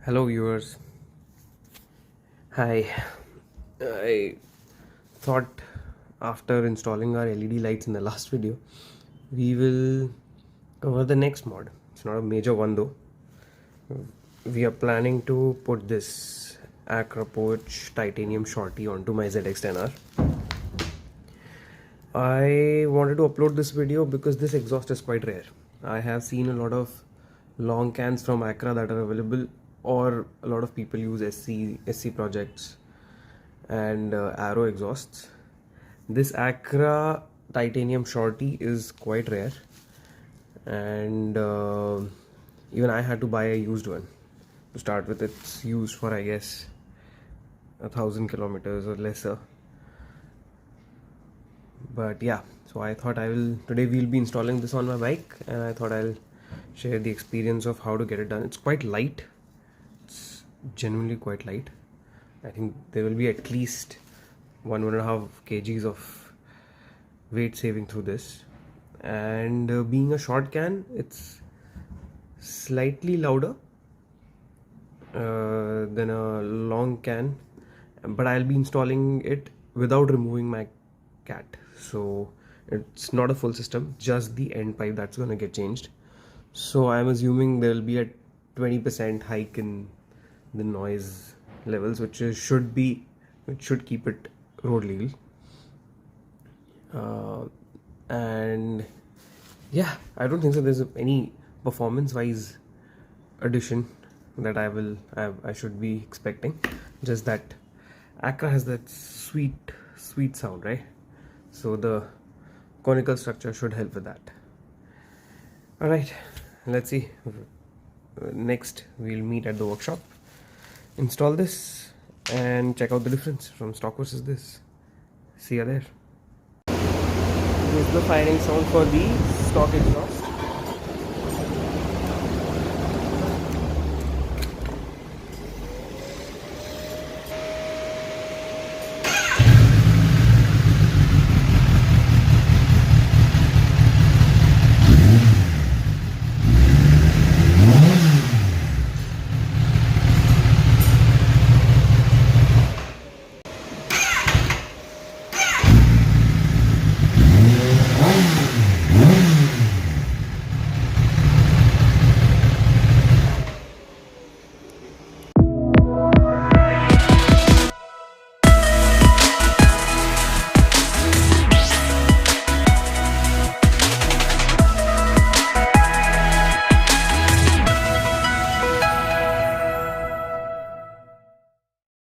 Hello viewers. Hi. I thought after installing our LED lights in the last video, we will cover the next mod. It's not a major one though. We are planning to put this Akrapovic Titanium shorty onto my ZX10r. I wanted to upload this video because this exhaust is quite rare. I have seen a lot of long cans from Acra that are available, or a lot of people use SC projects and Arrow exhausts. This Acra Titanium shorty is quite rare, and even I had to buy a used one to start with. It's used for, I guess, 1,000 kilometers or lesser. But yeah, so I thought today we'll be installing this on my bike, and I thought I'll share the experience of how to get it done. It's quite light. It's genuinely quite light. I think there will be at least 1.5 kgs of weight saving through this. And being a short can, it's slightly louder than a long can, but I'll be installing it without removing my cat, so it's not a full system, just the end pipe that's gonna get changed. So I'm assuming there will be a 20% hike in the noise levels, which should keep it road legal. And yeah, I don't think so there's any performance wise addition that I should be expecting. Just that Acra has that sweet sound, right? So the conical structure should help with that. Alright, let's see. Next we'll meet at the workshop, install this, and check out the difference from stock versus this. See ya there. This is the firing sound for the stock exhaust.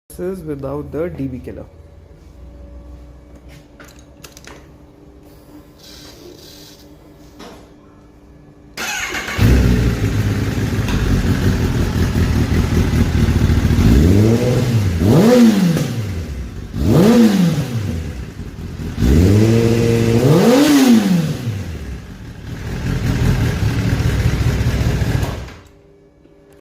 This is without the DB killer.